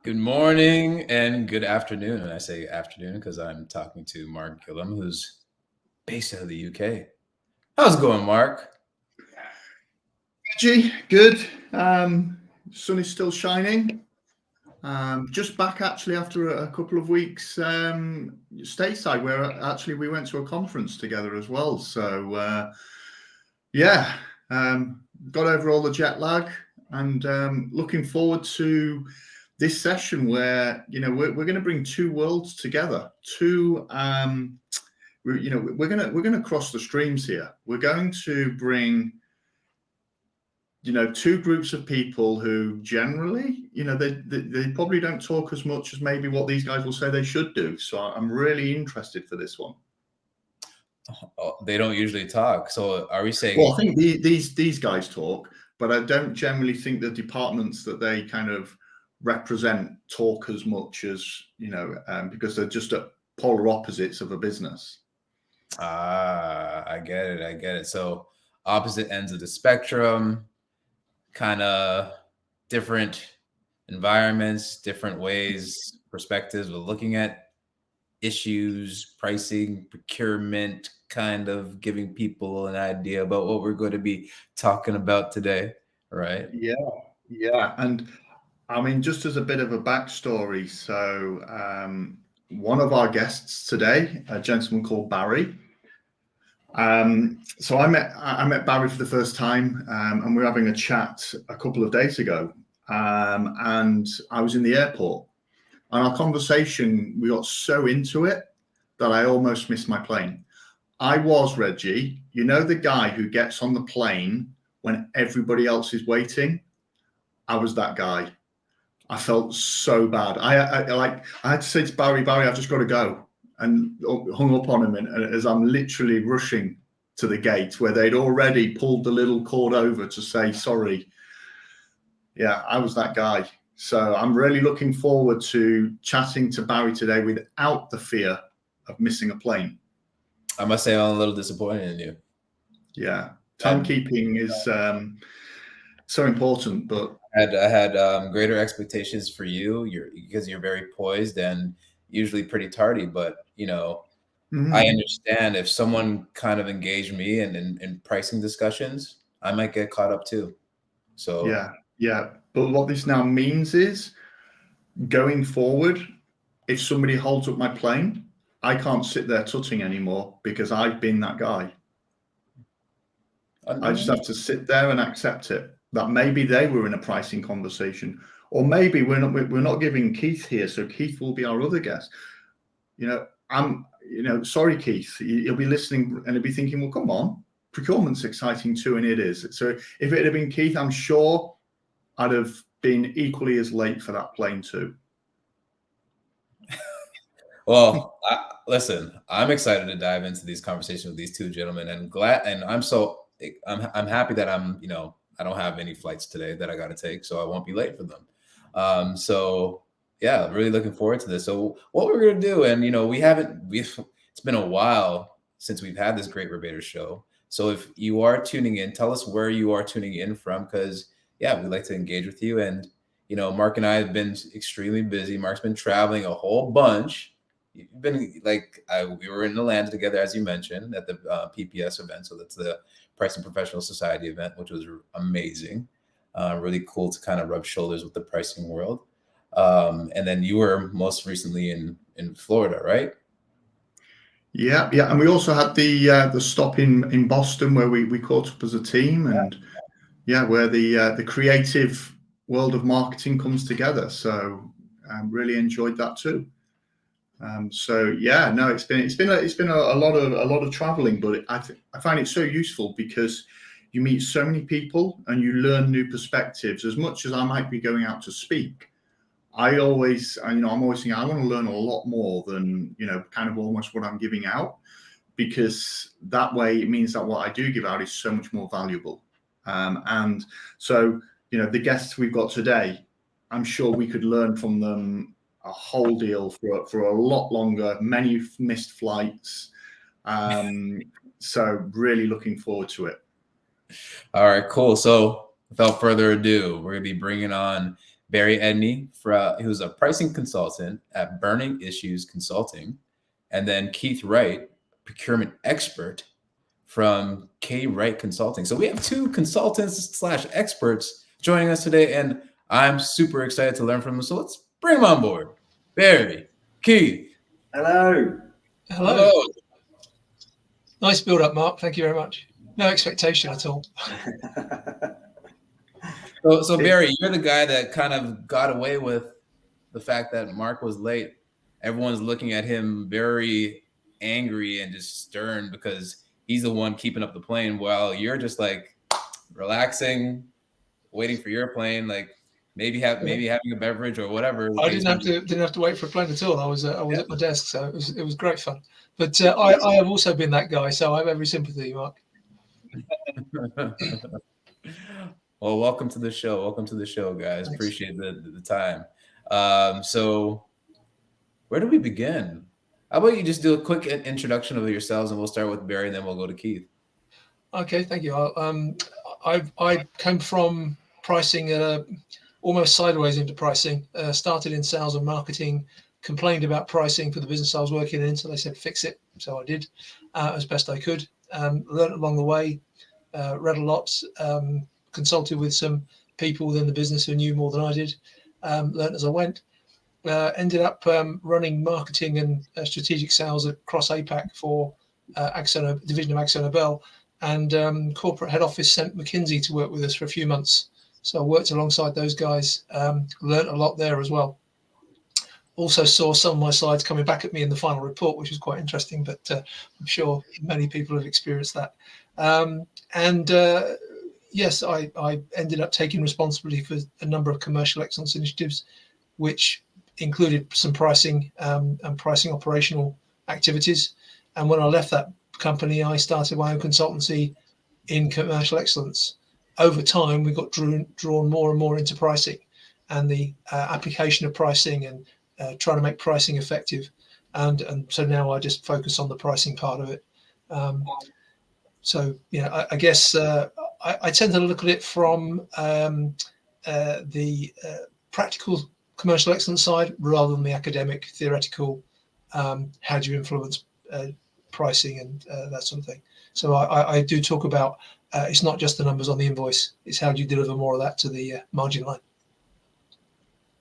Good morning and good afternoon. And I say afternoon because I'm talking to Mark Gillum, who's based out of the UK. How's it going, Mark? G, good. Sun is still shining. Just back actually after a couple of weeks stateside, where actually we went to a conference together as well. So yeah, got over all the jet lag and looking forward to this session where we're going to bring two worlds together. We're going to cross the streams here. We're going to bring two groups of people who generally, they probably don't talk as much as maybe what these guys will say they should do. So I'm really interested for this one. Oh, they don't usually talk. So are we saying? Well, I think these guys talk, but I don't generally think the departments that they kind of represent talk as much as, because they're just at polar opposites of a business. I get it. So opposite ends of the spectrum, kind of different environments, different ways, perspectives of looking at issues, pricing, procurement, kind of giving people an idea about what we're going to be talking about today, right? Yeah. And I mean, just as a bit of a backstory, so one of our guests today, a gentleman called Barry. So I met Barry for the first time, and we were having a chat a couple of days ago, and I was in the airport, and our conversation, we got so into it that I almost missed my plane. I was, Reggie, the guy who gets on the plane when everybody else is waiting. I was that guy. I felt so bad. I had to say to Barry, I've just got to go, and hung up on him. And as I'm literally rushing to the gate where they'd already pulled the little cord over to say sorry. Yeah, I was that guy. So I'm really looking forward to chatting to Barry today without the fear of missing a plane. I must say I'm a little disappointed in you. Yeah, timekeeping is so important, but I had greater expectations for you. Because you're very poised and usually pretty tardy. But I understand if someone kind of engaged me in pricing discussions, I might get caught up too. So yeah. But what this now means is, going forward, if somebody holds up my plane, I can't sit there tutting anymore because I've been that guy. I just have to sit there and accept it. That maybe they were in a pricing conversation, or maybe we're not giving Keith here, so Keith will be our other guest. Sorry, Keith, you'll be listening and he'll be thinking, well, come on, procurement's exciting too, and it is. So if it had been Keith, I'm sure I'd have been equally as late for that plane too. Well, listen, I'm excited to dive into these conversations with these two gentlemen, and I'm happy that I don't have any flights today that I got to take, so I won't be late for them. So yeah, really looking forward to this. So what we're gonna do, and it's been a while since we've had this great Rebaters show. So if you are tuning in, tell us where you are tuning in from, because yeah, we'd like to engage with you. And Mark and I have been extremely busy. Mark's been traveling a whole bunch. You've been we were in Atlanta together, as you mentioned, at the PPS event. So that's the Pricing Professional Society event, which was amazing. Really cool to kind of rub shoulders with the pricing world. And then you were most recently in Florida, right? Yeah. And we also had the stop in Boston where we caught up as a team, and where the creative world of marketing comes together. So I really enjoyed that too. It's been a lot of traveling, but I find it so useful because you meet so many people and you learn new perspectives. As much as I might be going out to speak, I'm always thinking I want to learn a lot more than kind of almost what I'm giving out, because that way it means that what I do give out is so much more valuable. And so the guests we've got today, I'm sure we could learn from them a whole deal for a lot longer, many missed flights. So really looking forward to it. All right, cool. So without further ado, we're going to be bringing on Barry Edney, who's a pricing consultant at Burning Issues Consulting, and then Keith Wright, procurement expert from K Wright Consulting. So we have two consultants / experts joining us today, and I'm super excited to learn from them. So let's bring them on board. Barry, Keith. Hello. Hello. Nice build up, Mark. Thank you very much. No expectation at all. So Barry, you're the guy that kind of got away with the fact that Mark was late. Everyone's looking at him very angry and just stern because he's the one keeping up the plane while you're just like relaxing, waiting for your plane, like maybe having a beverage or whatever. I didn't have to wait for a plane at all. I was at my desk, so it was great fun. But I have also been that guy, so I have every sympathy, Mark. Well, welcome to the show. Welcome to the show, guys. Thanks. Appreciate the time. So where do we begin? How about you just do a quick introduction of yourselves, and we'll start with Barry, and then we'll go to Keith. Okay, thank you. I came from pricing, almost sideways into pricing. Started in sales and marketing, complained about pricing for the business I was working in, so they said fix it. So I did as best I could. Learned along the way, read a lot, consulted with some people within the business who knew more than I did. Learned as I went. Ended up running marketing and strategic sales across APAC for division of Akzo Nobel, and corporate head office sent McKinsey to work with us for a few months. So I worked alongside those guys, learned a lot there as well. Also saw some of my slides coming back at me in the final report, which was quite interesting, but I'm sure many people have experienced that. Yes, I ended up taking responsibility for a number of commercial excellence initiatives, which included some pricing and pricing operational activities. And when I left that company, I started my own consultancy in commercial excellence. Over time, we got drawn more and more into pricing and the application of pricing and trying to make pricing effective. And so now I just focus on the pricing part of it. So, I guess I tend to look at it from the practical commercial excellence side rather than the academic, theoretical, how do you influence pricing and that sort of thing. So I do talk about it's not just the numbers on the invoice, it's how do you deliver more of that to the margin line.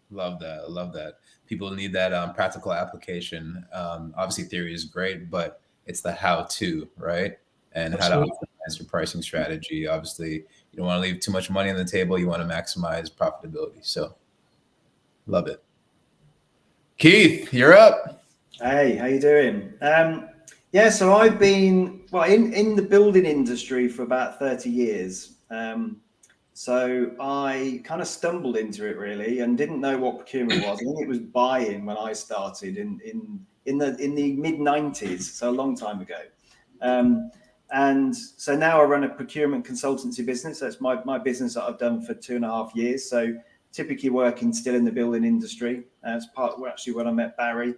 Love that. People need that practical application. Obviously theory is great, but it's the how-to, right? And Absolutely. How to optimize your pricing strategy. Obviously, you don't want to leave too much money on the table. You want to maximize profitability. So love it. Keith, you're up. Hey, how you doing? So I've been in the building industry for about 30 years. So I kind of stumbled into it really and didn't know what procurement was. I think it was buy-in when I started in the mid 90s, so a long time ago. And so now I run a procurement consultancy business. That's my business that I've done for 2.5 years. So typically working still in the building industry. As actually when I met Barry.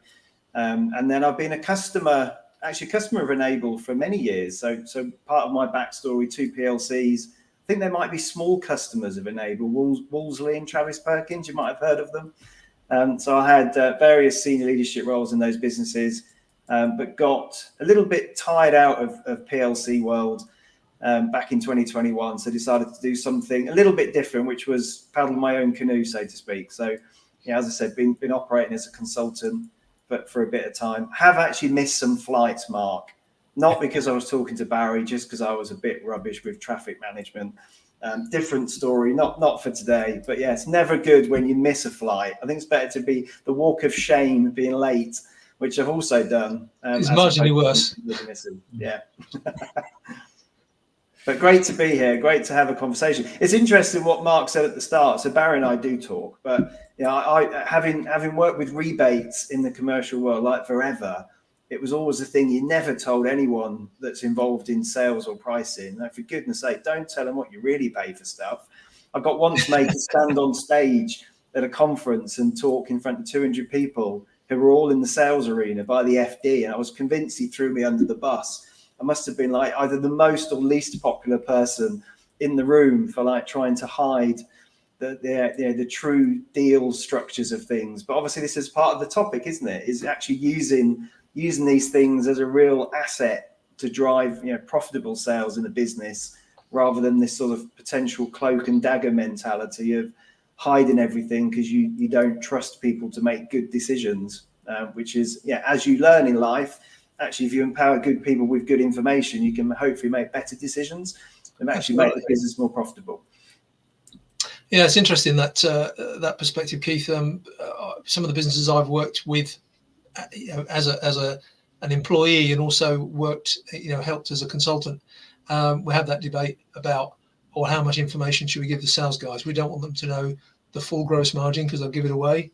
And then I've been a customer of Enable for many years. So part of my backstory, 2 PLCs. I think there might be small customers of Enable, Wolseley and Travis Perkins. You might have heard of them. So I had various senior leadership roles in those businesses, but got a little bit tired out of PLC world back in 2021. So decided to do something a little bit different, which was paddle my own canoe, so to speak. So, as I said, been operating as a consultant, but for a bit of time. Have actually missed some flights, Mark. Not because I was talking to Barry, just because I was a bit rubbish with traffic management. Different story, not for today. But yeah, it's never good when you miss a flight. I think it's better to be the walk of shame, being late, which I've also done. It's marginally worse. Yeah. But great to be here. Great to have a conversation. It's interesting what Mark said at the start. So Barry and I do talk, but I having worked with rebates in the commercial world like forever, it was always a thing you never told anyone that's involved in sales or pricing. Now, for goodness sake, don't tell them what you really pay for stuff. I got once made to stand on stage at a conference and talk in front of 200 people who were all in the sales arena by the FD, and I was convinced he threw me under the bus. I must have been either the most or least popular person in the room for trying to hide the true deal structures of things. But obviously, this is part of the topic, isn't it? Is actually using these things as a real asset to drive profitable sales in a business, rather than this sort of potential cloak and dagger mentality of hiding everything because you don't trust people to make good decisions. Which is, as you learn in life, actually, if you empower good people with good information, you can hopefully make better decisions and actually make the business more profitable. Yeah, it's interesting that perspective, Keith. Some of the businesses I've worked with, as an employee, and also worked, helped as a consultant, we have that debate about, or how much information should we give the sales guys? We don't want them to know the full gross margin because they'll give it away.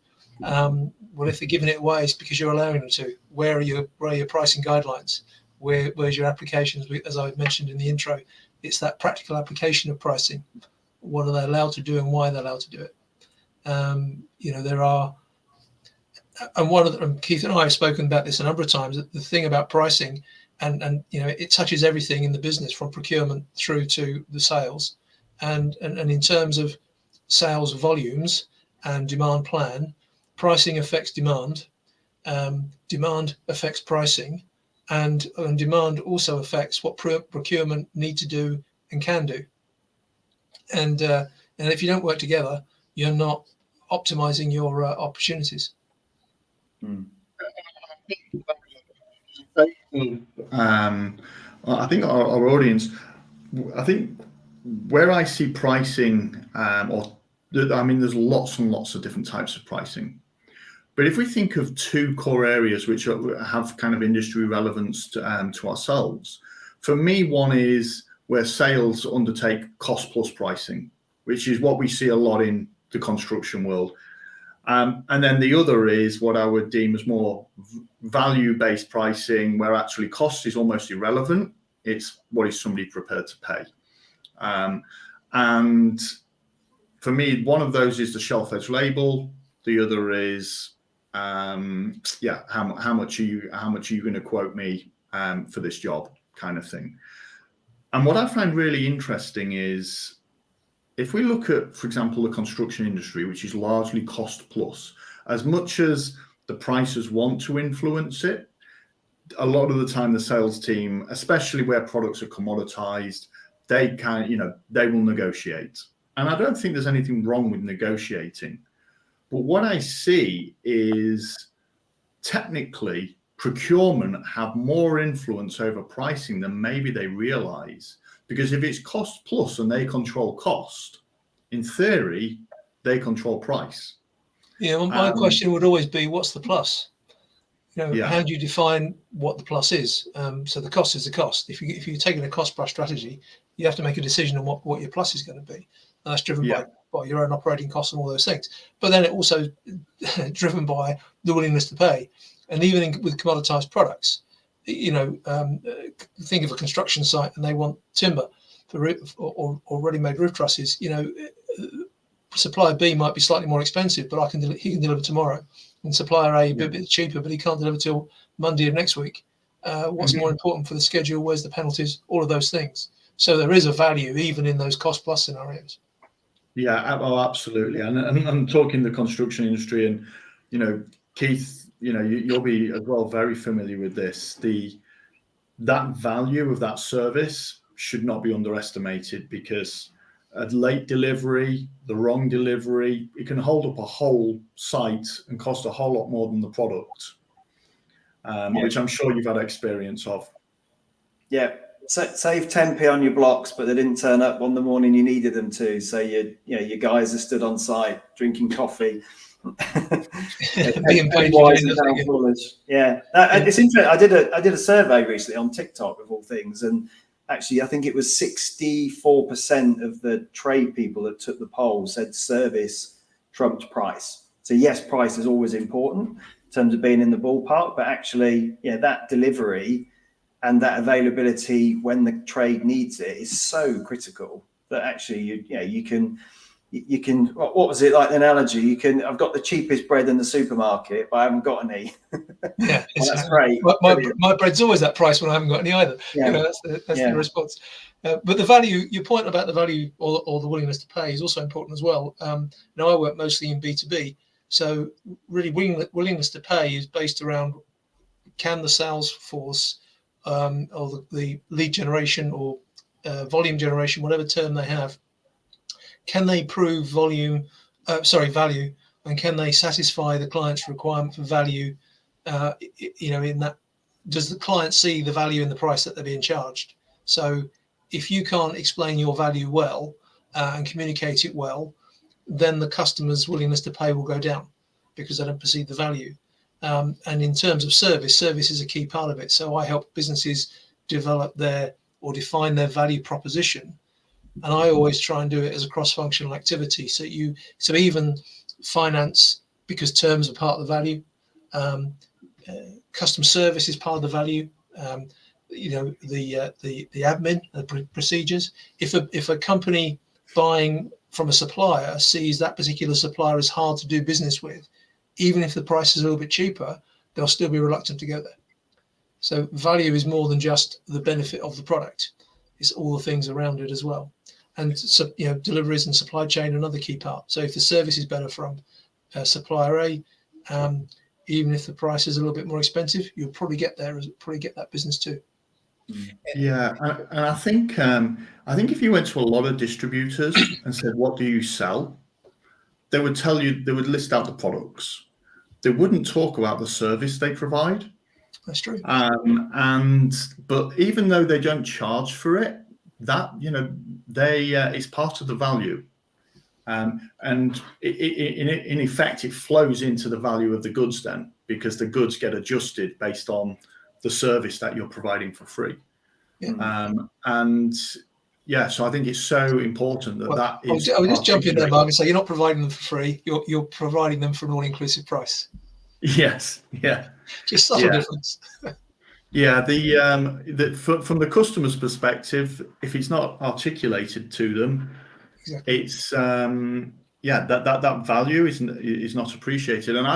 Well, if they're giving it away, it's because you're allowing them to. Where are your pricing guidelines? Where's your applications? As I mentioned in the intro, it's that practical application of pricing. What are they allowed to do and why they're allowed to do it? There are, and one of them, Keith and I have spoken about this a number of times. The thing about pricing, and it touches everything in the business from procurement through to the sales, and in terms of sales volumes and demand plan, pricing affects demand, demand affects pricing, and demand also affects what procurement need to do and can do. And if you don't work together, you're not optimizing your opportunities. I think our audience, I think where I see pricing, there's lots and lots of different types of pricing. But if we think of two core areas which have kind of industry relevance to ourselves, for me, one is where sales undertake cost plus pricing, which is what we see a lot in the construction world. And then the other is what I would deem as more value-based pricing, where actually cost is almost irrelevant. It's what is somebody prepared to pay. And for me, one of those is the shelf edge label. The other is, how much are you going to quote me for this job, kind of thing. And what I find really interesting is, if we look at, for example, the construction industry, which is largely cost plus, as much as the prices want to influence it, a lot of the time the sales team, especially where products are commoditized, they will negotiate. And I don't think there's anything wrong with negotiating. But what I see is, technically, procurement have more influence over pricing than maybe they realize. Because if it's cost plus and they control cost, in theory, they control price. Yeah, well, my question would always be, what's the plus? How do you define what the plus is? So the cost is the cost. If you're taking a cost plus strategy, you have to make a decision on what your plus is going to be. And that's driven by your own operating costs and all those things. But then it also driven by the willingness to pay. And even with commoditized products, think of a construction site and they want timber for roof or ready-made roof trusses. Supplier B might be slightly more expensive, but he can deliver tomorrow. And supplier A a bit cheaper, but he can't deliver till Monday of next week. What's more important for the schedule? Where's the penalties? All of those things. So there is a value even in those cost plus scenarios. Yeah, absolutely. And I'm talking the construction industry, and Keith, you'll be as well very familiar with this. That value of that service should not be underestimated, because a late delivery, the wrong delivery, it can hold up a whole site and cost a whole lot more than the product, which I'm sure you've had experience of. Yeah. Save 10p on your blocks, but they didn't turn up on the morning you needed them to. So your guys are stood on site drinking coffee. Being paid it's interesting. I did a survey recently on TikTok, of all things, and actually I think it was 64% of the trade people that took the poll said service trumped price. So yes, price is always important in terms of being in the ballpark, but actually, that delivery and that availability when the trade needs it is so critical that actually you you can, what was it like the analogy? I've got the cheapest bread in the supermarket, but I haven't got any. Yeah, well, that's great. My bread's always that price when I haven't got any either. Yeah. You know, that's the response. But the value, your point about the value or the willingness to pay is also important as well. Now I work mostly in B2B, so really willingness to pay is based around, can the sales force or the lead generation or volume generation, whatever term they have, can they prove value, and can they satisfy the client's requirement for value? In that, does the client see the value in the price that they're being charged? So if you can't explain your value well and communicate it well, then the customer's willingness to pay will go down because they don't perceive the value. And in terms of service is a key part of it. So I help businesses develop or define their value proposition. And I always try and do it as a cross-functional activity. So even finance, because terms are part of the value, customer service is part of the value. The admin, the procedures. If a company buying from a supplier sees that particular supplier is hard to do business with, even if the price is a little bit cheaper, they'll still be reluctant to go there. So value is more than just the benefit of the product; it's all the things around it as well. And so, deliveries and supply chain are another key part. So if the service is better from supplier A, even if the price is a little bit more expensive, you'll probably get that business too. Yeah, and I think if you went to a lot of distributors and said, "What do you sell?" they would tell you, they would list out the products. They wouldn't talk about the service they provide. That's true. But even though they don't charge for it, that it's part of the value, and in effect it flows into the value of the goods then, because the goods get adjusted based on the service that you're providing for free. So I think it's so important that is. I'll just jump in there, Mark, and say you're not providing them for free. You're providing them for an all-inclusive price. Yes. Yeah. Just subtle difference. Yeah. From the customer's perspective, if it's not articulated to them, exactly. It's that value is not appreciated. And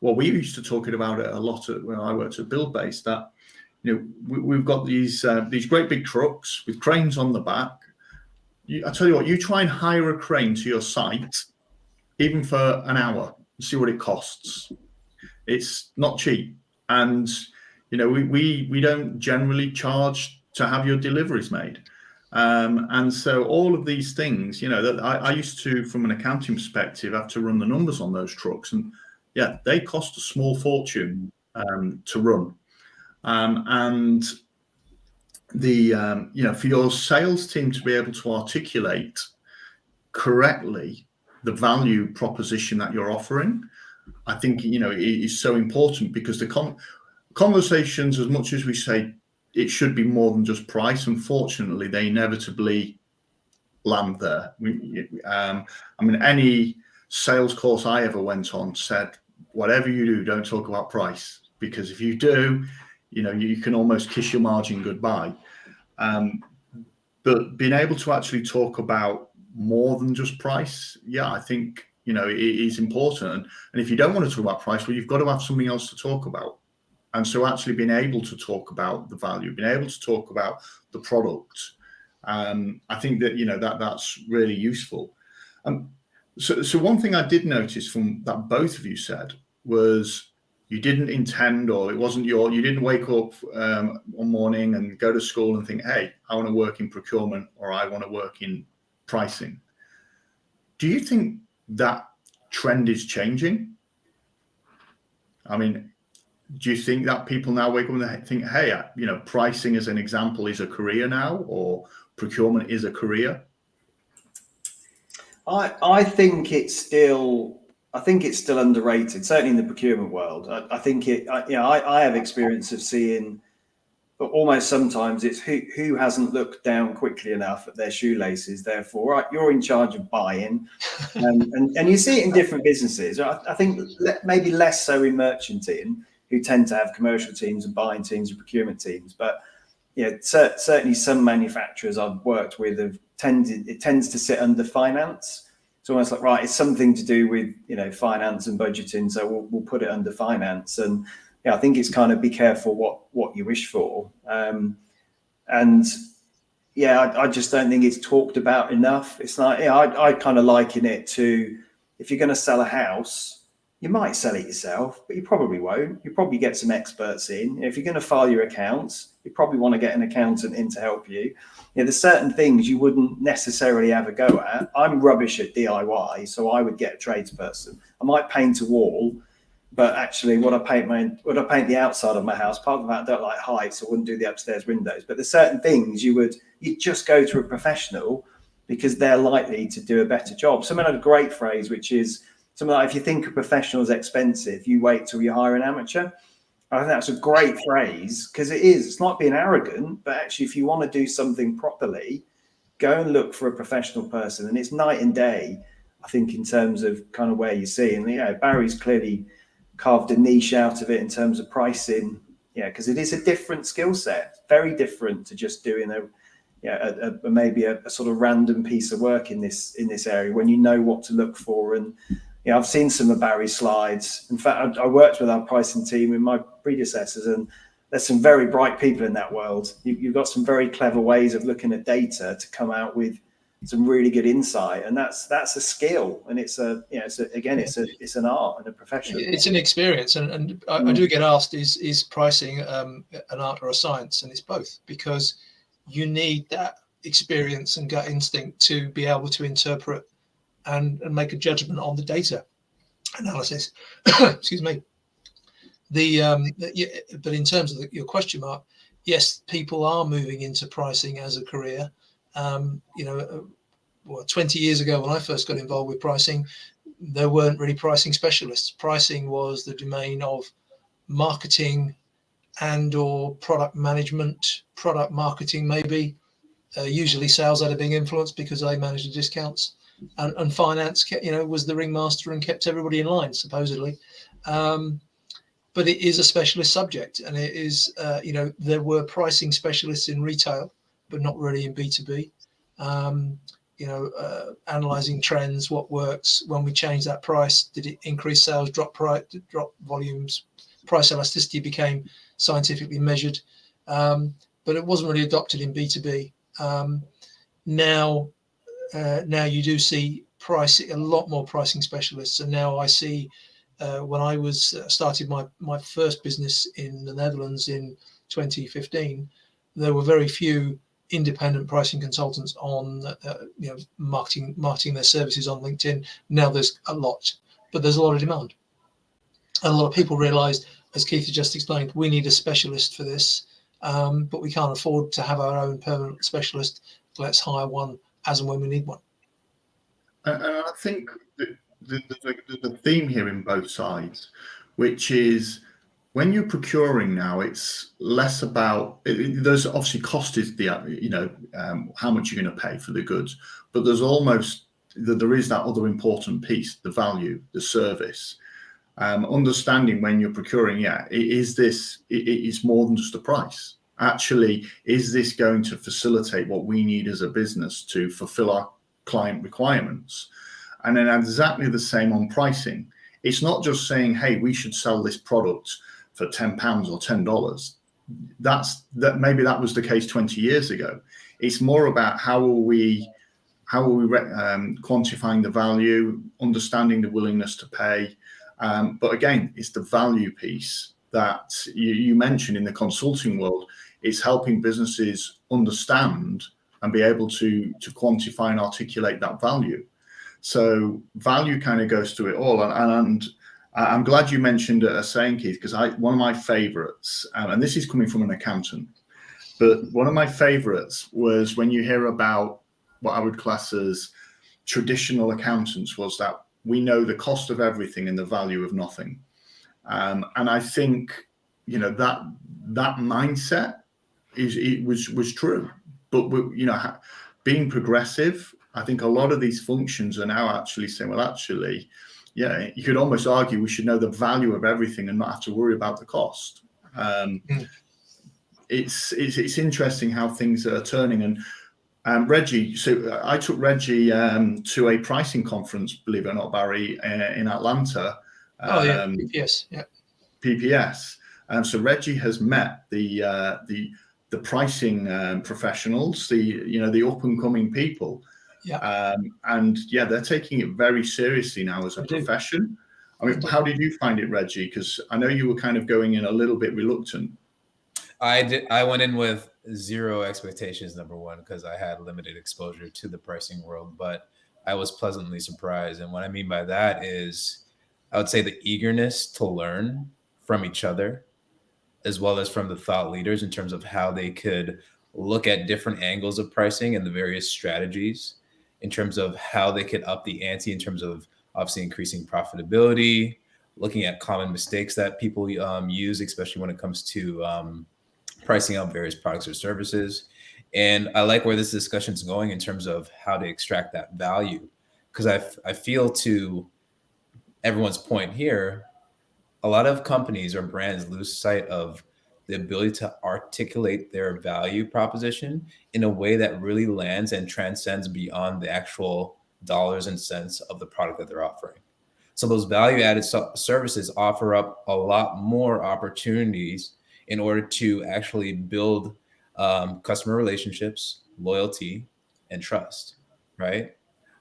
we used to talk about it a lot when I worked at Build Base, that we've got these great big trucks with cranes on the back. I tell you what, you try and hire a crane to your site, even for an hour, and see what it costs. It's not cheap, and we don't generally charge to have your deliveries made. And so all of these things, that I used to, from an accounting perspective, have to run the numbers on those trucks, and they cost a small fortune to run. And for your sales team to be able to articulate correctly the value proposition that you're offering, I think it is so important, because the conversations, as much as we say it should be more than just price, unfortunately they inevitably land there. Any sales course I ever went on said, whatever you do, don't talk about price, because if you do, you can almost kiss your margin goodbye. But being able to actually talk about more than just price, I think it is important. And if you don't want to talk about price, well, you've got to have something else to talk about. And so actually being able to talk about the value, being able to talk about the product, I think that that's really useful. So one thing I did notice from that both of you said was, you didn't intend, or you didn't wake up one morning and go to school and think, hey, I want to work in procurement, or I want to work in pricing. Do you think that trend is changing? Do you think that people now wake up and they think, hey, pricing as an example is a career now, or procurement is a career? I think it's still underrated, certainly in the procurement world. I think I have experience of seeing, but almost sometimes it's who hasn't looked down quickly enough at their shoelaces. Therefore, right, you're in charge of buying, and you see it in different businesses. I think maybe less so in merchanting, who tend to have commercial teams and buying teams and procurement teams. But certainly some manufacturers I've worked with it tends to sit under finance. it's almost like, right, it's something to do with, finance and budgeting, so we'll put it under finance. And I think it's kind of be careful what you wish for. And I just don't think it's talked about enough. It's like, I kind of liken it to, if you're going to sell a house, you might sell it yourself, but you probably won't. You probably get some experts in. If you're going to file your accounts, you probably want to get an accountant in to help you. There's certain things you wouldn't necessarily have a go at. I'm rubbish at DIY, so I would get a tradesperson. I might paint a wall, but actually, would I paint the outside of my house? Part of that, I don't like heights. I wouldn't do the upstairs windows. But there's certain things you just go to a professional because they're likely to do a better job. Someone had a great phrase, which is something like, if you think a professional is expensive, you wait till you hire an amateur. I think that's a great phrase, because it's not being arrogant, but actually, if you want to do something properly, go and look for a professional person. And it's night and day, I think, in terms of kind of where you see. And Barry's clearly carved a niche out of it in terms of pricing, because it is a different skill set, very different to just doing maybe a sort of random piece of work in this area, when you know what to look for. And I've seen some of Barry's slides. In fact, I worked with our pricing team in my predecessors, and there's some very bright people in that world. You've got some very clever ways of looking at data to come out with some really good insight, and that's a skill, and it's an art and a profession. It's an experience, and I do get asked, is pricing an art or a science? And it's both, because you need that experience and gut instinct to be able to interpret and make a judgment on the data analysis. Excuse me. But in terms of your question, Mark, yes, people are moving into pricing as a career. 20 years ago, when I first got involved with pricing, there weren't really pricing specialists. Pricing was the domain of marketing and or product management, product marketing maybe, usually sales had a big influence because they managed the discounts, and finance was the ringmaster and kept everybody in line, supposedly. But it is a specialist subject, and it is there were pricing specialists in retail, but not really in B2B. Analyzing trends, what works, when we changed that price, did it increase sales, drop volumes? Price elasticity became scientifically measured, but it wasn't really adopted in B2B. Now you do see a lot more pricing specialists, and now I see when I started my first business in the Netherlands in 2015, there were very few independent pricing consultants on marketing their services on LinkedIn. Now there's a lot, but there's a lot of demand. And a lot of people realized, as Keith has just explained, we need a specialist for this, but we can't afford to have our own permanent specialist. Let's hire one as and when we need one. And I think the theme here in both sides, which is, when you're procuring now, it's less about, there's obviously cost is the, how much you're going to pay for the goods, but there is that other important piece, the value, the service. Understanding when you're procuring, it's more than just a price. Actually, is this going to facilitate what we need as a business to fulfill our client requirements? And then exactly the same on pricing. It's not just saying, hey, we should sell this product for £10 or $10. Maybe that was the case 20 years ago. It's more about how are we quantifying the value, understanding the willingness to pay. But again, it's the value piece that you mentioned in the consulting world. It's helping businesses understand and be able to quantify and articulate that value. So value kind of goes to it all. And I'm glad you mentioned a saying, Keith, because one of my favorites, and this is coming from an accountant, but one of my favorites was when you hear about what I would class as traditional accountants, was that we know the cost of everything and the value of nothing. And I think, that mindset was true. But, being progressive, I think a lot of these functions are now actually saying, well, actually, you could almost argue we should know the value of everything and not have to worry about the cost. It's interesting how things are turning. And Reggie, so I took Reggie to a pricing conference, believe it or not, Barry, in Atlanta. Oh yeah, PPS, yeah. PPS. So Reggie has met the pricing professionals, the up and coming people. Yeah. And yeah, they're taking it very seriously now as a profession. I mean, how did you find it, Reggie? Because I know you were kind of going in a little bit reluctant. I went in with zero expectations, number one, because I had limited exposure to the pricing world, but I was pleasantly surprised. And what I mean by that is I would say the eagerness to learn from each other, as well as from the thought leaders in terms of how they could look at different angles of pricing and the various strategies in terms of how they could up the ante in terms of obviously increasing profitability, looking at common mistakes that people use, especially when it comes to pricing out various products or services. And I like where this discussion is going in terms of how to extract that value. Because I feel, to everyone's point here, a lot of companies or brands lose sight of the ability to articulate their value proposition in a way that really lands and transcends beyond the actual dollars and cents of the product that they're offering. So those value added services offer up a lot more opportunities in order to actually build customer relationships, loyalty, and trust, right?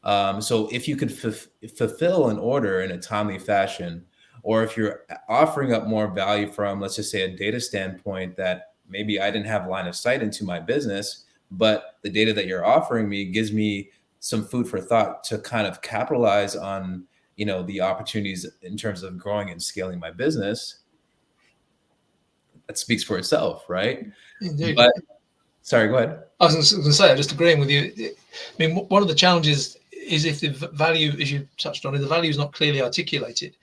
So if you could fulfill an order in a timely fashion, or if you're offering up more value from, let's just say, a data standpoint that maybe I didn't have line of sight into my business, but the data that you're offering me gives me some food for thought to kind of capitalize on, the opportunities in terms of growing and scaling my business. That speaks for itself, right? Indeed. But sorry, go ahead. I was going to say, just agreeing with you. I mean, one of the challenges is if the value, as you touched on, if the value is not clearly articulated,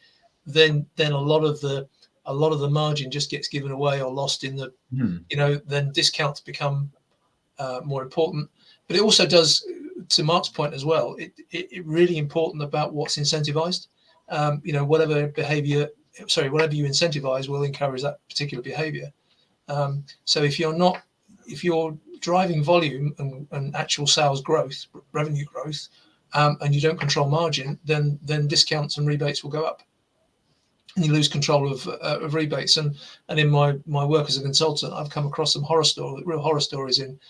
then a lot of the margin just gets given away or lost in the, then discounts become more important. But it also does, to Mark's point as well, it really important about what's incentivized. Whatever you incentivize will encourage that particular behavior. So if you're driving volume and actual sales growth, revenue growth, and you don't control margin, then discounts and rebates will go up, and you lose control of rebates. And in my work as a consultant, I've come across some real horror stories in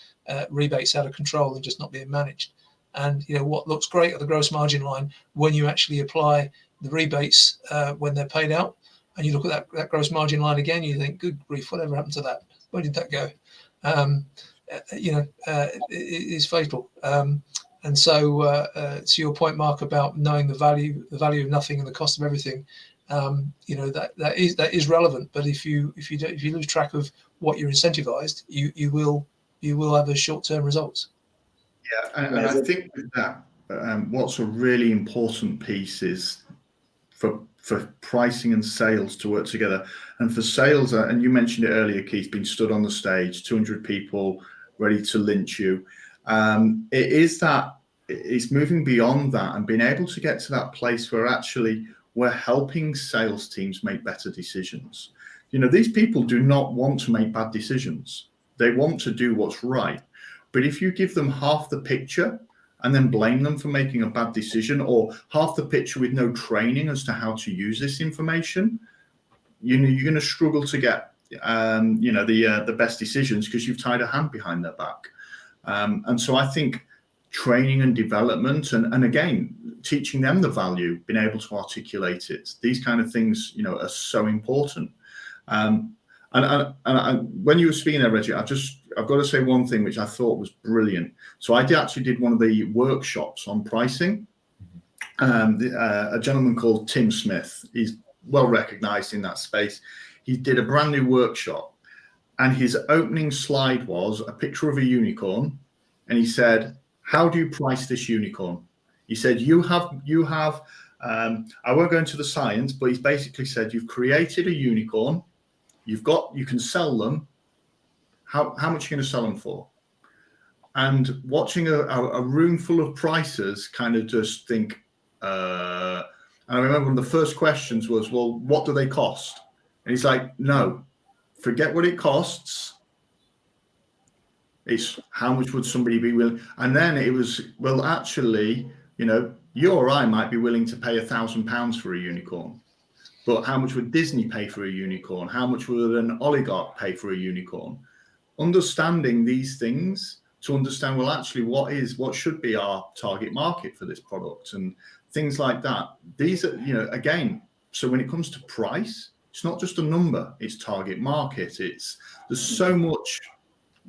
rebates out of control and just not being managed. And what looks great at the gross margin line, when you actually apply the rebates when they're paid out, and you look at that gross margin line again, you think, good grief, whatever happened to that? Where did that go? It is fatal. And so to your point, Mark, about knowing the value of nothing and the cost of everything, that is relevant. But if you lose track of what you're incentivized, you will have those short-term results. Yeah, and I think with that, what's a really important piece is for pricing and sales to work together. And for sales, and you mentioned it earlier, Keith, being stood on the stage, 200 people ready to lynch you. It's moving beyond that and being able to get to that place where actually we're helping sales teams make better decisions. These people do not want to make bad decisions. They want to do what's right. But if you give them half the picture and then blame them for making a bad decision, or half the picture with no training as to how to use this information, you're going to struggle to get the best decisions because you've tied a hand behind their back. And so I think training and development, and again, teaching them the value, being able to articulate it, these kind of things, are so important. And when you were speaking there, Reggie, I've got to say one thing which I thought was brilliant. So I actually did one of the workshops on pricing. A gentleman called Tim Smith, he's well recognized in that space. He did a brand new workshop, and his opening slide was a picture of a unicorn, and he said, "How do you price this unicorn?" He said, "You have." I won't go into the science, but he's basically said, "You've created a unicorn. You can sell them. How much are you going to sell them for?" And watching a room full of pricers kind of just think, and I remember one of the first questions was, "Well, what do they cost?" And he's like, "No, forget what it costs. It's how much would somebody be willing? And then it was, well, actually, you know, you or I might be willing to pay £1,000 for a unicorn, but how much would Disney pay for a unicorn? How much would an oligarch pay for a unicorn? Understanding these things to understand, well, actually, what should be our target market for this product and things like that. These are, you know, again, so when it comes to price, it's not just a number, it's target market. There's so much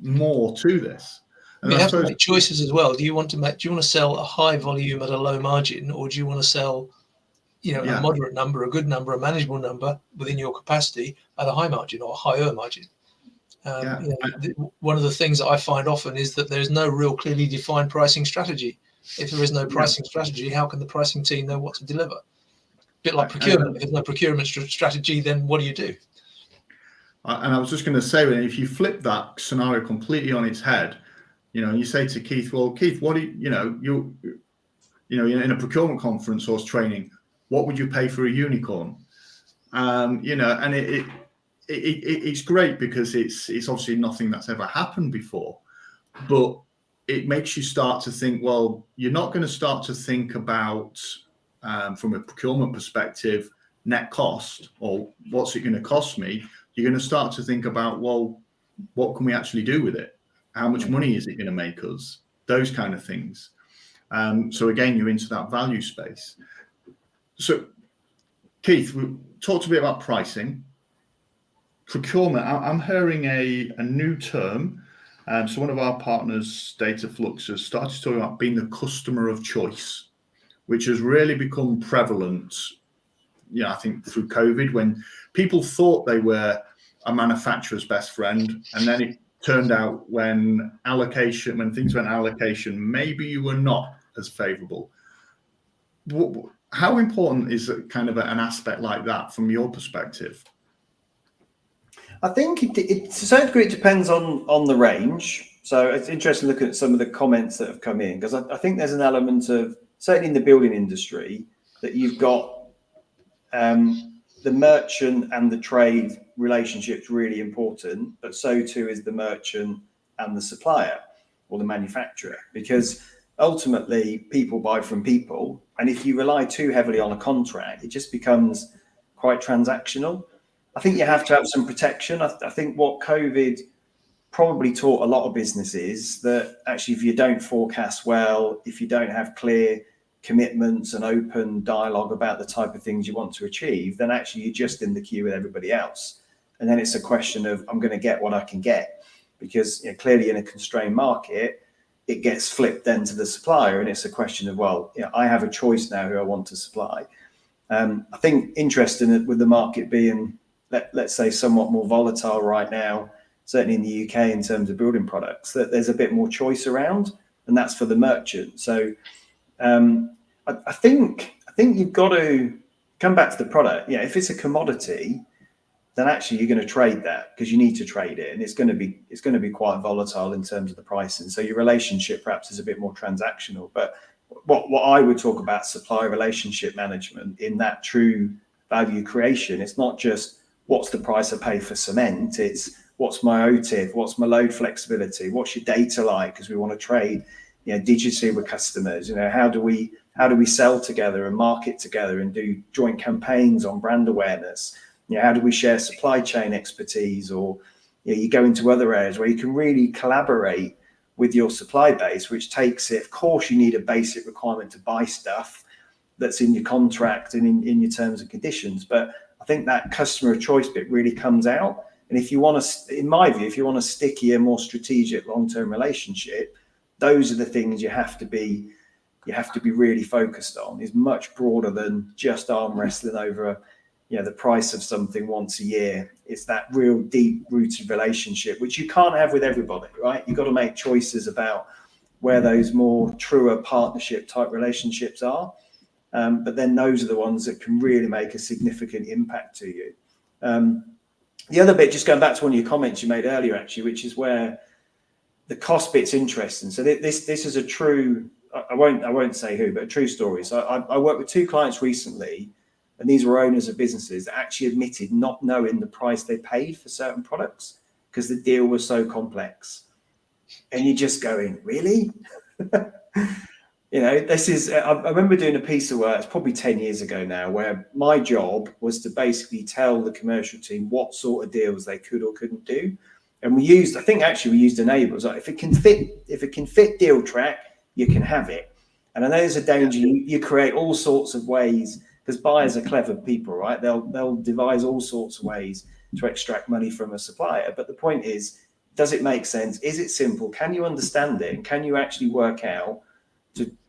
more to this. And you have to make choices as well. Do you want to sell a high volume at a low margin, or do you want to sell, you know, a moderate number, a good number, a manageable number within your capacity at a high margin or a higher margin? You know, one of the things that I find often is that there's no real clearly defined pricing strategy. If there is no pricing strategy, how can the pricing team know what to deliver? A bit like procurement. If there's no procurement strategy, then what do you do? And I was just going to say, if you flip that scenario completely on its head, you know, and you say to Keith, well, Keith, what do you know, in a procurement conference or training, what would you pay for a unicorn? You know, and it's great because it's obviously nothing that's ever happened before, but it makes you start to think, well, you're not going to start to think about, from a procurement perspective, net cost or what's it going to cost me. You're going to start to think about, well, what can we actually do with it? How much money is it going to make us? Those kind of things. So again, you're into that value space. So Keith, we talked a bit about pricing. Procurement, I'm hearing a new term. So one of our partners, Dataflux, has started talking about being the customer of choice, which has really become prevalent, you know, I think through COVID, when people thought they were a manufacturer's best friend, and then it turned out when things went allocation, maybe you were not as favorable. How important is kind of an aspect like that from your perspective? I think it to a certain degree, it depends on the range. So it's interesting looking at some of the comments that have come in, because I think there's an element of, certainly in the building industry, that you've got the merchant and the trade relationship's really important, but so too is the merchant and the supplier or the manufacturer, because ultimately people buy from people, and if you rely too heavily on a contract, it just becomes quite transactional. I think you have to have some protection. I think what COVID probably taught a lot of businesses that actually, if you don't forecast well, if you don't have clear commitments and open dialogue about the type of things you want to achieve, then actually you're just in the queue with everybody else. And then it's a question of, I'm going to get what I can get, because, you know, clearly in a constrained market, it gets flipped then to the supplier, and it's a question of, well, you know, I have a choice now who I want to supply. I think interesting with the market being, let's say, somewhat more volatile right now, certainly in the UK in terms of building products, that there's a bit more choice around, and that's for the merchant. So I think you've got to come back to the product. Yeah, if it's a commodity, then actually you're going to trade that, because you need to trade it, and it's going to be quite volatile in terms of the pricing. So your relationship perhaps is a bit more transactional. But what I would talk about supplier relationship management in that true value creation, it's not just what's the price I pay for cement, it's what's my OTIF, what's my load flexibility, what's your data like, because we want to trade, you know, digitally with customers. You know, how do we sell together and market together and do joint campaigns on brand awareness? You know, how do we share supply chain expertise? Or, you know, you go into other areas where you can really collaborate with your supply base, which takes it, of course, you need a basic requirement to buy stuff that's in your contract and in your terms and conditions. But I think that customer choice bit really comes out. And if you want to, in my view, if you want a stickier, more strategic, long-term relationship, those are the things you have to be really focused on. Is much broader than just arm wrestling over, you know, the price of something once a year. It's that real deep-rooted relationship, which you can't have with everybody, right? You've got to make choices about where those more truer partnership type relationships are. But then those are the ones that can really make a significant impact to you. The other bit, just going back to one of your comments you made earlier, actually, which is where the cost bit's interesting. So this is a true, I won't say who, but a true story. So I worked with two clients recently, and these were owners of businesses that actually admitted not knowing the price they paid for certain products because the deal was so complex. and you're just going, really? This is, I remember doing a piece of work, it's probably 10 years ago now, where my job was to basically tell the commercial team what sort of deals they could or couldn't do. And we used enablers. Like if it can fit deal track, you can have it. And I know there's a danger, you create all sorts of ways, because buyers are clever people, right? They'll devise all sorts of ways to extract money from a supplier. But the point is, does it make sense? Is it simple? Can you understand it? And can you actually work out,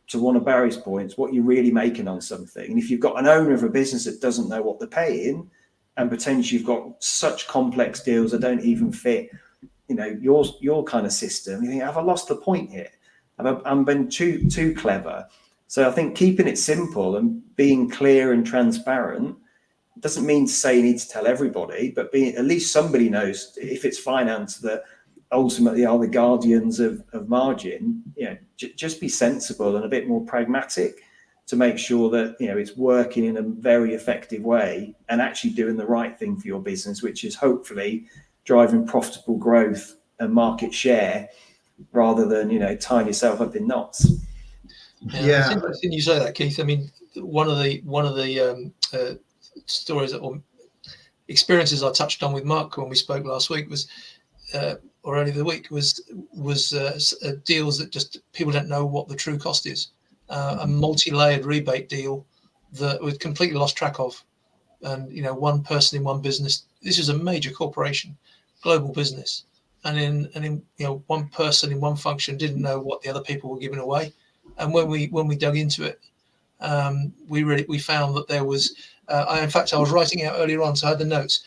to one of Barry's points, what you're really making on something? And if you've got an owner of a business that doesn't know what they're paying, and potentially you've got such complex deals that don't even fit, your kind of system, you think, have I lost the point here? I'm been too clever. So I think keeping it simple and being clear and transparent doesn't mean to say you need to tell everybody, but at least somebody knows, if it's finance that ultimately are the guardians of margin, just be sensible and a bit more pragmatic to make sure that, it's working in a very effective way and actually doing the right thing for your business, which is hopefully driving profitable growth and market share rather than, tying yourself up in knots. Yeah. It's interesting you say that, Keith. I mean, one of the stories or experiences I touched on with Mark when we spoke last week was, or earlier the week, was deals that just people don't know what the true cost is. A multi-layered rebate deal that was completely lost track of, and one person in one business. This is a major corporation, global business, and in one person in one function didn't know what the other people were giving away. And when we dug into it, we found that there was. In fact, I was writing out earlier on, so I had the notes.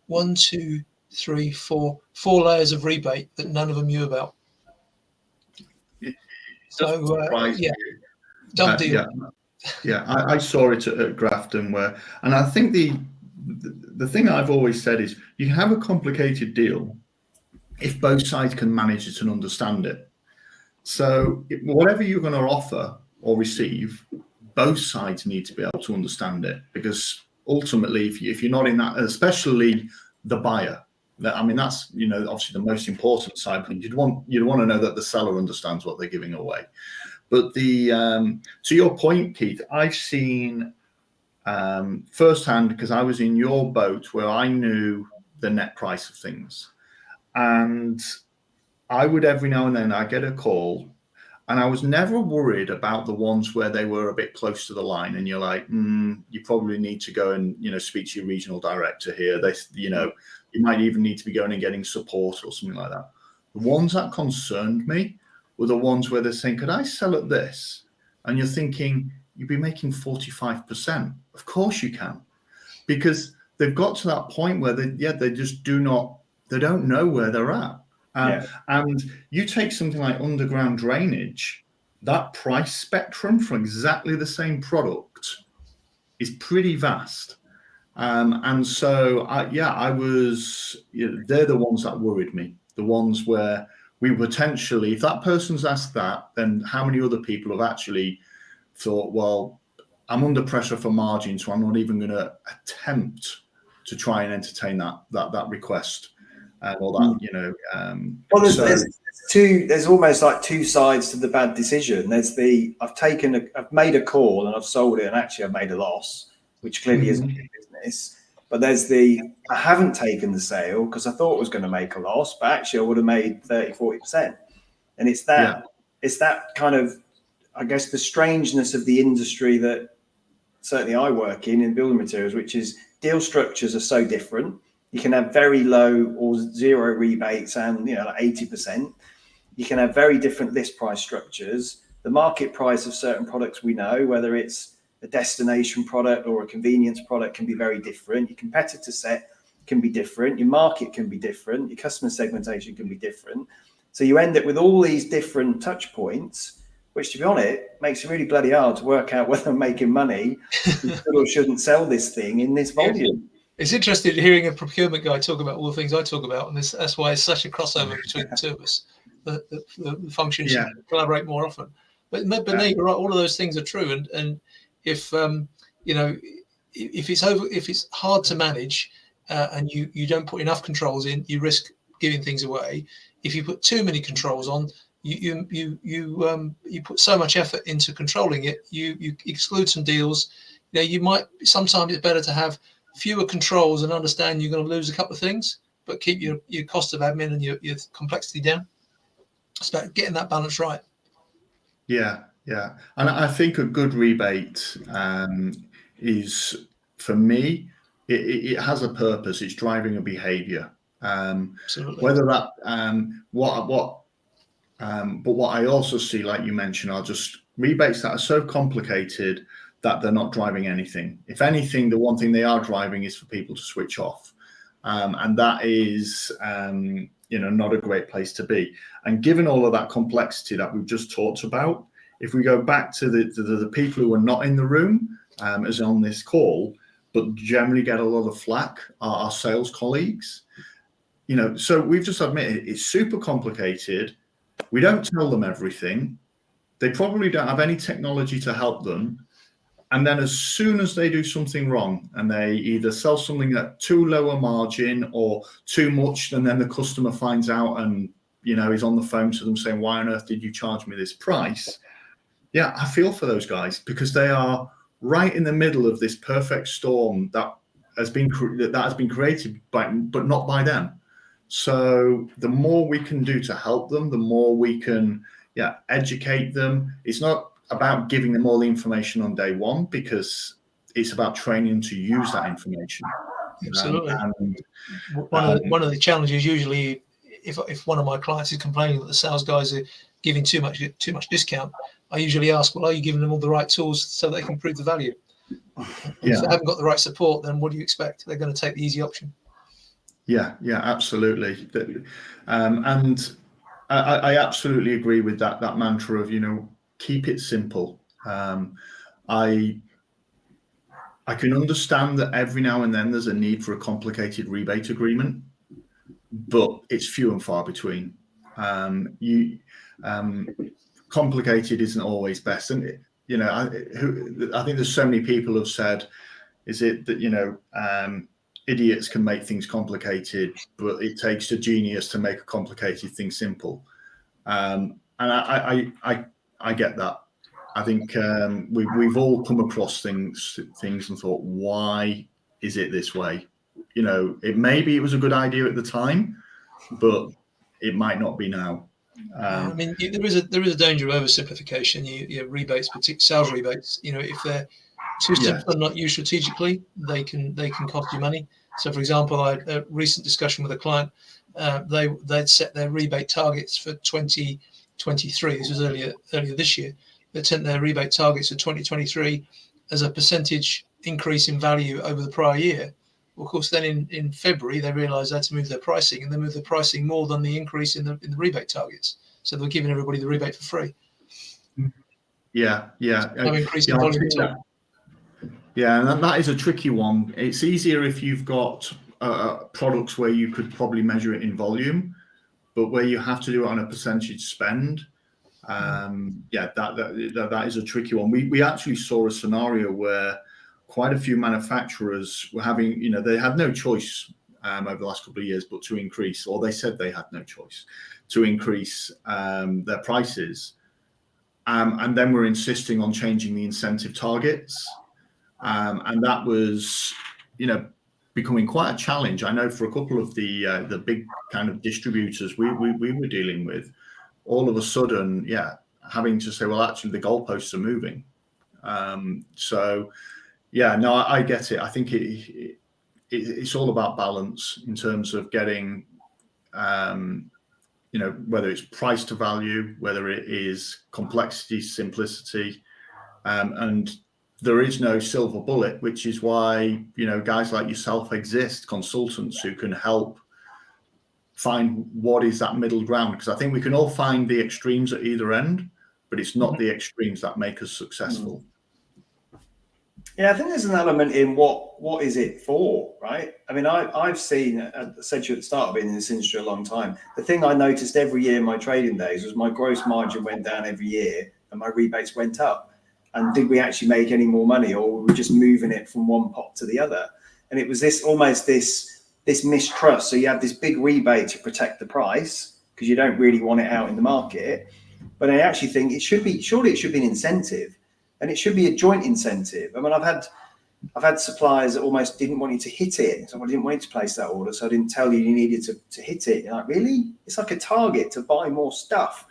1, 2, 3, 4 layers of rebate that none of them knew about. So done deal. I saw it at Grafton and I think the thing I've always said is you have a complicated deal if both sides can manage it and understand it. So whatever you're going to offer or receive, both sides need to be able to understand it, because ultimately, if you're not in that, especially the buyer, I mean, that's obviously the most important side. You'd want to know that the seller understands what they're giving away. But to your point, Keith, I've seen firsthand, because I was in your boat where I knew the net price of things, and I would every now and then I get a call, and I was never worried about the ones where they were a bit close to the line, and you're like, you probably need to go and speak to your regional director here. You might even need to be going and getting support or something like that. The ones that concerned me were the ones where they're saying, could I sell at this? And you're thinking, you'd be making 45%. Of course you can, because they've got to that point where they just don't know where they're at. And you take something like underground drainage, that price spectrum for exactly the same product is pretty vast. And so, I was, they're the ones that worried me, the ones where we potentially, if that person's asked that, then how many other people have actually thought, well, I'm under pressure for margin, so I'm not even going to attempt to try and entertain that request. Or that, there's almost like two sides to the bad decision. There's I've made a call and I've sold it, and actually I've made a loss, which clearly isn't a business. But there's I haven't taken the sale because I thought I was going to make a loss, but actually I would have made 30-40%. And it's that kind of, I guess, the strangeness of the industry that certainly I work in building materials, which is deal structures are so different. You can have very low or zero rebates and like 80%. You can have very different list price structures. The market price of certain products, we know, whether it's a destination product or a convenience product, can be very different. Your competitor set can be different. Your market can be different. Your customer segmentation can be different. So you end up with all these different touch points, which, to be honest, makes it really bloody hard to work out whether I'm making money or shouldn't sell this thing in this volume. It's interesting hearing a procurement guy talk about all the things I talk about, and that's why it's such a crossover between the two of us. The functions should collaborate more often. But no, you're right. All of those things are true, and if if it's hard to manage and you don't put enough controls in, you risk giving things away. If you put too many controls on, you put so much effort into controlling it, you exclude some deals. You might, sometimes it's better to have fewer controls and understand you're going to lose a couple of things, but keep your cost of admin and your complexity down. It's about getting that balance right. Yeah, and I think a good rebate is, for me, it has a purpose. It's driving a behaviour. Absolutely. Whether that but what I also see, like you mentioned, are just rebates that are so complicated that they're not driving anything. If anything, the one thing they are driving is for people to switch off, and that is not a great place to be. And given all of that complexity that we've just talked about, if we go back to the people who are not in the room as on this call, but generally get a lot of flack, are our sales colleagues. So we've just admitted it's super complicated. We don't tell them everything. They probably don't have any technology to help them. And then as soon as they do something wrong and they either sell something at too low a margin or too much, and then the customer finds out and is on the phone to them saying, why on earth did you charge me this price? Yeah, I feel for those guys, because they are right in the middle of this perfect storm that has been created but not by them. So the more we can do to help them, the more we can educate them. It's not about giving them all the information on day one, because it's about training them to use that information. Absolutely. One of the challenges usually, if one of my clients is complaining that the sales guys are giving too much discount, I usually ask, well, are you giving them all the right tools so they can prove the value? If they haven't got the right support, then what do you expect? They're going to take the easy option. Yeah, absolutely. And I absolutely agree with that mantra of, keep it simple. I can understand that every now and then there's a need for a complicated rebate agreement, but it's few and far between. Complicated isn't always best. And, I think there's so many people have said, is it that, idiots can make things complicated, but it takes a genius to make a complicated thing simple. And I get that. I think we've all come across things and thought, why is it this way? Maybe it was a good idea at the time, but it might not be now. There is a danger of oversimplification. Your rebates, particularly sales rebates, if they're too simple and not used strategically, they can cost you money. So, for example, I had a recent discussion with a client. They'd set their rebate targets for 2023. This was earlier this year. They set their rebate targets for 2023 as a percentage increase in value over the prior year. Well, of course, then in February, they realised they had to move their pricing, and they moved the pricing more than the increase in the rebate targets. So they were giving everybody the rebate for free. Yeah. No increase in volume at all. Yeah, and that is a tricky one. It's easier if you've got products where you could probably measure it in volume, but where you have to do it on a percentage spend, that is a tricky one. We actually saw a scenario where quite a few manufacturers were having, they had no choice over the last couple of years, but to increase, or they said they had no choice to increase their prices, and then we're insisting on changing the incentive targets. And that was, becoming quite a challenge. I know for a couple of the big kind of distributors we were dealing with, all of a sudden, having to say, well, actually the goalposts are moving. I get it. I think it's all about balance in terms of getting, whether it's price to value, whether it is complexity, simplicity, and there is no silver bullet, which is why, guys like yourself exist, consultants who can help find what is that middle ground. Because I think we can all find the extremes at either end, but it's not the extremes that make us successful. Yeah, I think there's an element in what is it for, right? I mean, I've seen, I said to you at the start, I've been in this industry a long time. The thing I noticed every year in my trading days was my gross margin went down every year and my rebates went up. And did we actually make any more money, or were we just moving it from one pot to the other? And it was this mistrust. So you have this big rebate to protect the price, because you don't really want it out in the market. But I actually think surely it should be an incentive, and it should be a joint incentive. I mean, I've had suppliers that almost didn't want you to hit it. So I didn't want you to place that order, so I didn't tell you needed to hit it. You're like, really? It's like a target to buy more stuff.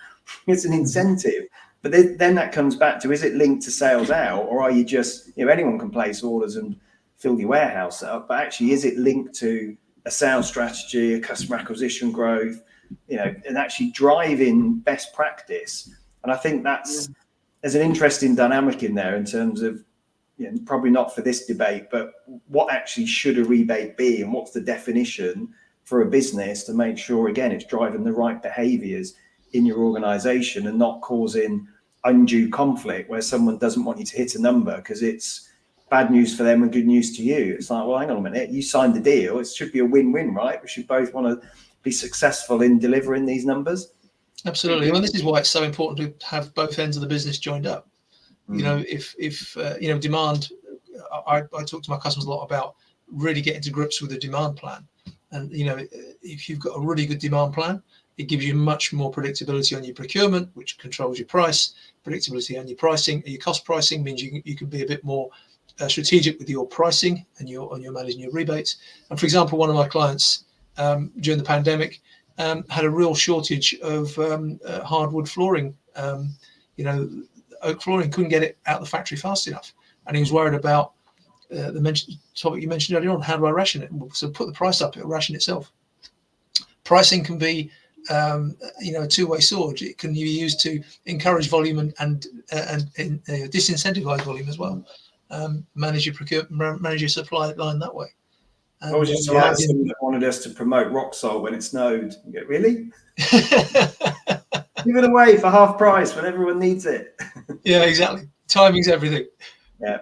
It's an incentive. But then that comes back to, is it linked to sales out, or are you just, anyone can place orders and fill your warehouse up, but actually is it linked to a sales strategy, a customer acquisition growth, and actually driving best practice? And I think there's an interesting dynamic in there in terms of, probably not for this debate, but what actually should a rebate be, and what's the definition for a business to make sure, again, it's driving the right behaviors in your organization and not causing undue conflict where someone doesn't want you to hit a number because it's bad news for them and good news to you. It's like, well, hang on a minute, you signed the deal. It should be a win-win, right? We should both want to be successful in delivering these numbers. Absolutely. Well, this is why it's so important to have both ends of the business joined up. If demand, I talk to my customers a lot about really getting to grips with the demand plan. And, if you've got a really good demand plan, it gives you much more predictability on your procurement, which controls your price. Predictability on your pricing, your cost pricing means you can be a bit more strategic with your pricing and you're managing your rebates. And for example, one of my clients during the pandemic had a real shortage of hardwood flooring. Oak flooring, couldn't get it out of the factory fast enough, and he was worried about the topic you mentioned earlier on. How do I ration it? So put the price up; it'll ration itself. Pricing can be a two-way sword. It can be used to encourage volume and disincentivize volume as well. Manage your procurement, manage your supply line that way. I was just someone that wanted us to promote rock salt when it snowed. You go, really? Give it away for half price when everyone needs it. Yeah, exactly. Timing's everything. Yeah.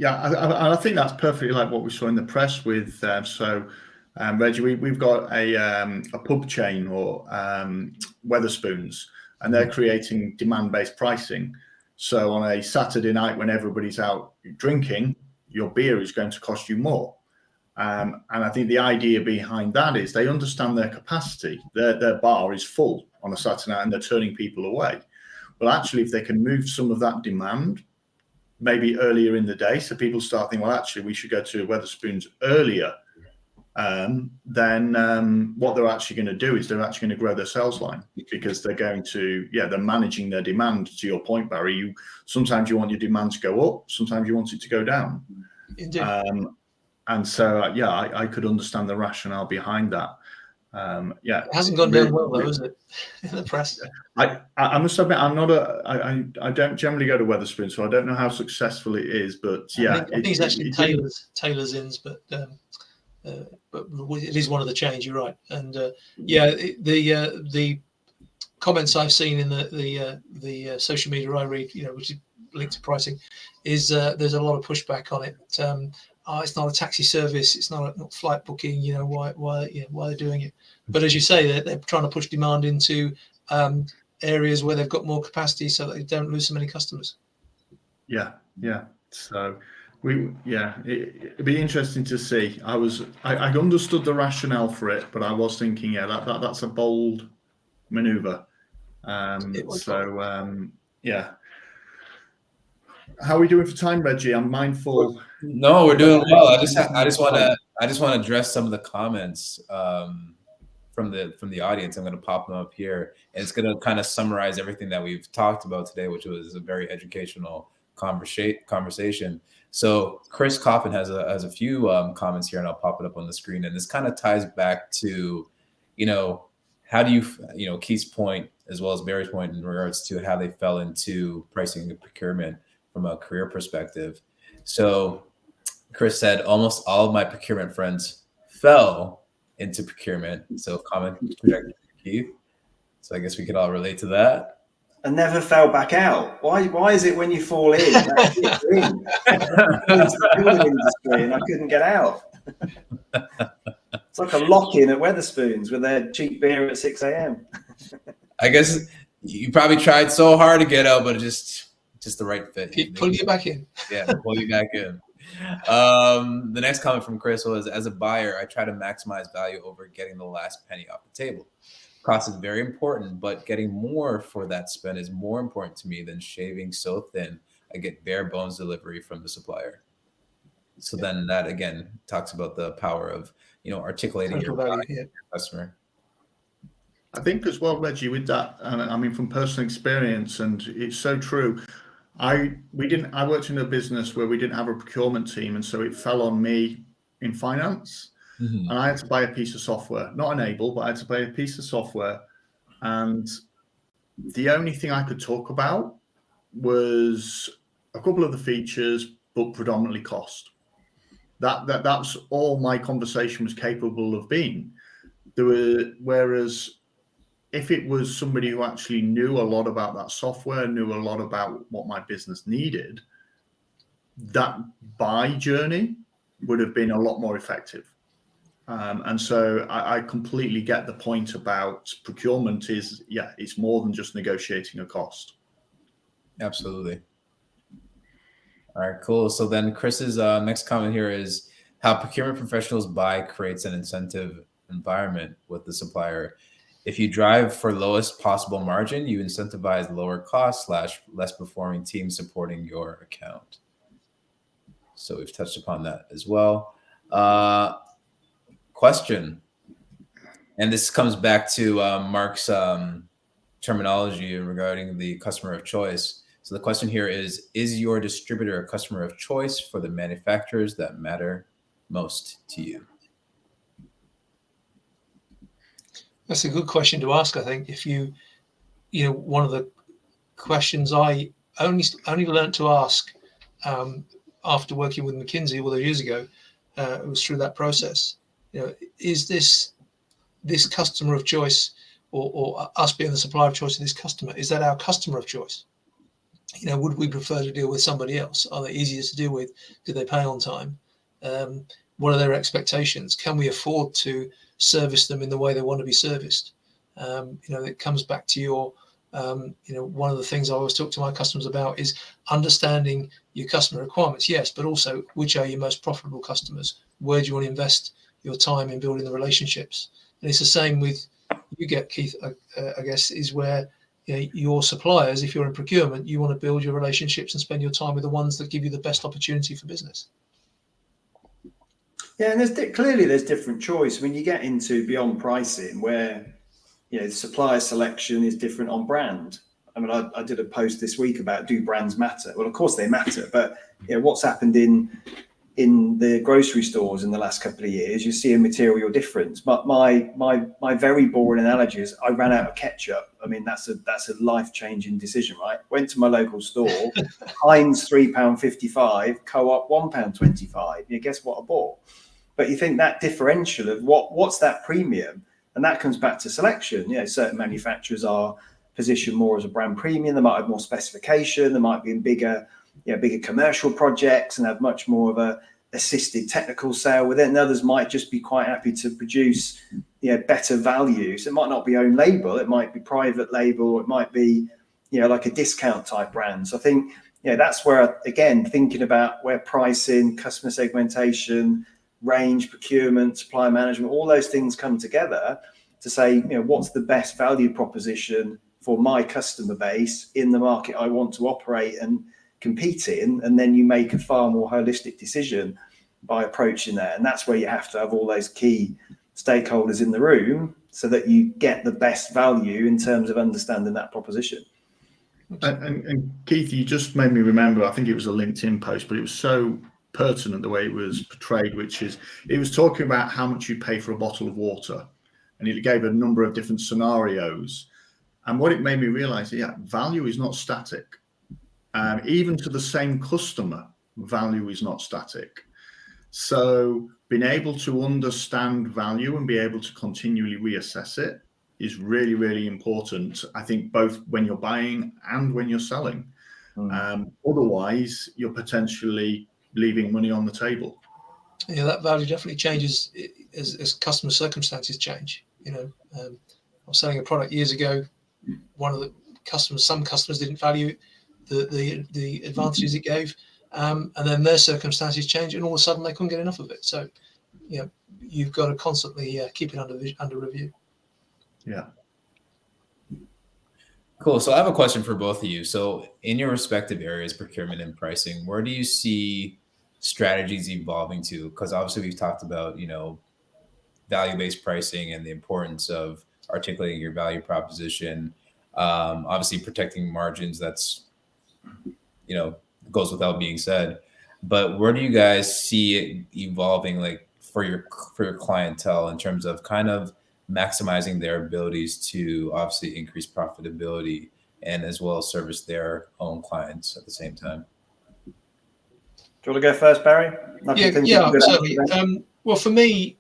I think that's perfectly like what we saw in the press with Reggie, we've got a pub chain or Wetherspoons, and they're creating demand-based pricing. So on a Saturday night when everybody's out drinking, your beer is going to cost you more. And I think the idea behind that is they understand their capacity. Their bar is full on a Saturday night and they're turning people away. Well, actually, if they can move some of that demand maybe earlier in the day, so people start thinking, well, actually, we should go to Wetherspoons earlier, then what they're actually going to do is they're actually going to grow their sales line, because they're going to, they're managing their demand. To your point, Barry, sometimes you want your demand to go up, sometimes you want it to go down. Indeed. And so, I could understand the rationale behind that. It hasn't gone down well, though, has it? In the press. I must admit, I don't generally go to Wetherspoons, so I don't know how successful it is. But I think it's actually Taylor's Inns, but it is one of the chains. You're right, and the comments I've seen in the social media I read, which is linked to pricing, is there's a lot of pushback on it. It's not a taxi service. It's not flight booking. Why they're doing it? But as you say, they're trying to push demand into areas where they've got more capacity, so that they don't lose so many customers. Yeah. So it'd be interesting to see. I understood the rationale for it, but I was thinking, that's a bold maneuver. How are we doing for time, Reggie? I'm mindful. No, we're doing well. I just want to address some of the comments from the audience. I'm going to pop them up here, and it's going to kind of summarize everything that we've talked about today, which was a very educational conversation. So Chris Coffin has a few comments here, and I'll pop it up on the screen. And this kind of ties back to, how do you, Keith's point as well as Barry's point in regards to how they fell into pricing and procurement from a career perspective. So Chris said, almost all of my procurement friends fell into procurement. So comment projected Keith. So I guess we could all relate to that. And never fell back out. Why is it when you fall in? That's it, in. Into the building industry, and I couldn't get out. It's like a lock-in at Wetherspoons with their cheap beer at 6 a.m. I guess you probably tried so hard to get out, but it just the right fit. Pull you back in. Yeah, pull you back in. The next comment from Chris was, as a buyer, I try to maximize value over getting the last penny off the table. cost is very important, but getting more for that spend is more important to me than shaving so thin I get bare bones delivery from the supplier. So then that again talks about the power of, articulating Total your value. value Yeah. to your customer. I think as well, Reggie, with that, and I mean from personal experience, and it's so true. I worked in a business where we didn't have a procurement team, and so it fell on me in finance, Mhm. and I had to buy a piece of software, not Enable, but I had to buy a piece of software, and the only thing I could talk about was a couple of the features, but predominantly cost. That's all my conversation was capable of being. Whereas if it was somebody who actually knew a lot about that software, knew a lot about what my business needed, that buy journey would have been a lot more effective. And so I completely get the point about procurement is, it's more than just negotiating a cost. Absolutely. All right, cool. So then Chris's next comment here is how procurement professionals buy creates an incentive environment with the supplier. If you drive for lowest possible margin, you incentivize lower cost / less performing teams supporting your account. So we've touched upon that as well. Question, and this comes back to Mark's terminology regarding the customer of choice. So the question here is your distributor a customer of choice for the manufacturers that matter most to you? That's a good question to ask. I think if one of the questions I only learned to ask after working with McKinsey all those years ago, it was through that process. Is this customer of choice, or us being the supplier of choice to this customer, is that our customer of choice? Would we prefer to deal with somebody else? Are they easier to deal with? Do they pay on time? What are their expectations? Can we afford to service them in the way they want to be serviced? It comes back to your, one of the things I always talk to my customers about is understanding your customer requirements, yes, but also which are your most profitable customers? Where do you want to invest your time in building the relationships? And it's the same with you get, Keith, I guess, is where your suppliers, if you're in procurement, you want to build your relationships and spend your time with the ones that give you the best opportunity for business. Yeah, and there's different choice. When you get into beyond pricing, where the supplier selection is different on brand. I mean, I did a post this week about do brands matter? Well, of course they matter, but what's happened in the grocery stores in the last couple of years, you see a material difference. But my very boring analogy is I ran out of ketchup. I mean, that's a life-changing decision, right? Went to my local store, Heinz £3.55, Co-op £1.25. Guess what I bought? But you think that differential of what's that premium? And that comes back to selection. Certain manufacturers are positioned more as a brand premium. They might have more specification. They might be in bigger commercial projects and have much more of a assisted technical sale with it. And others might just be quite happy to produce better value. So it might not be own label. It might be private label. Or it might be like a discount type brand. So I think that's where, again, thinking about where pricing, customer segmentation, range, procurement, supply management, all those things come together to say, what's the best value proposition for my customer base in the market I want to operate and compete in, and then you make a far more holistic decision by approaching that. And that's where you have to have all those key stakeholders in the room so that you get the best value in terms of understanding that proposition. And Keith, you just made me remember, I think it was a LinkedIn post, but it was so pertinent the way it was portrayed, which is it was talking about how much you pay for a bottle of water, and it gave a number of different scenarios. And what it made me realize, value is not static. Even to the same customer, value is not static. So being able to understand value and be able to continually reassess it is really, really important. I think both when you're buying and when you're selling. Otherwise, you're potentially leaving money on the table. Yeah, that value definitely changes as customer circumstances change. I was selling a product years ago. Some customers didn't value the advantages it gave, and then their circumstances changed, and all of a sudden they couldn't get enough of it. So, you've got to constantly keep it under review. Yeah. Cool. So I have a question for both of you. So in your respective areas, procurement and pricing, where do you see strategies evolving to? Because obviously we've talked about, value-based pricing and the importance of articulating your value proposition. Obviously protecting margins, that's, goes without being said. But where do you guys see it evolving, like for your clientele, in terms of kind of maximizing their abilities to obviously increase profitability and as well as service their own clients at the same time? Do you want to go first, Barry? Yeah, certainly. Well, for me,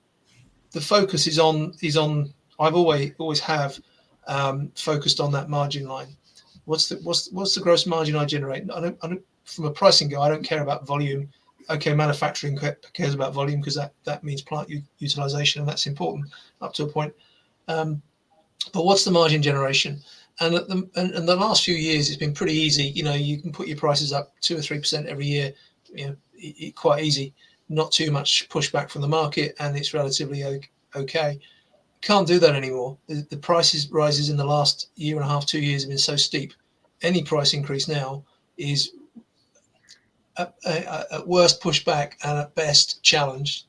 the focus is on. I've always have focused on that margin line. What's the gross margin I generate? I don't from a pricing guy, I don't care about volume. Okay, manufacturing cares about volume because that means plant utilization, and that's important up to a point. But what's the margin generation? And the last few years, it's been pretty easy. You can put your prices up 2 or 3% every year. Quite easy. Not too much pushback from the market, and it's relatively okay. Can't do that anymore. The prices rises in the last year and a half, 2 years have been so steep. Any price increase now is at worst pushback and at best challenged,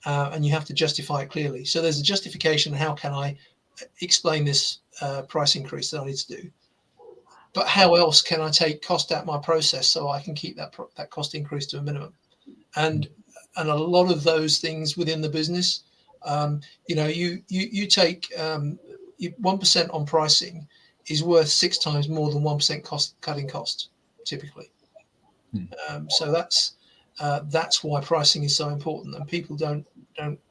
and you have to justify it clearly. So there's a justification. How can I explain this price increase that I need to do? But how else can I take cost out my process so I can keep that cost increase to a minimum? And a lot of those things within the business, you take 1% on pricing is worth 6 times more than 1% cutting costs typically. So that's why pricing is so important, and people don't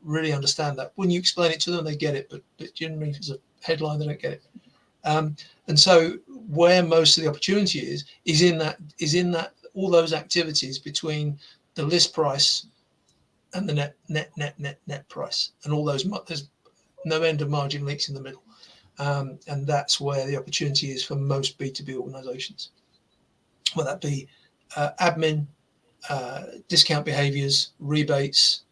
really understand that. When you explain it to them, they get it, but generally as a headline, they don't get it. And so where most of the opportunity is in that all those activities between the list price and the net price, and all those, there's no end of margin leaks in the middle, and that's where the opportunity is for most B2B organizations, whether that be admin, discount behaviors, rebates,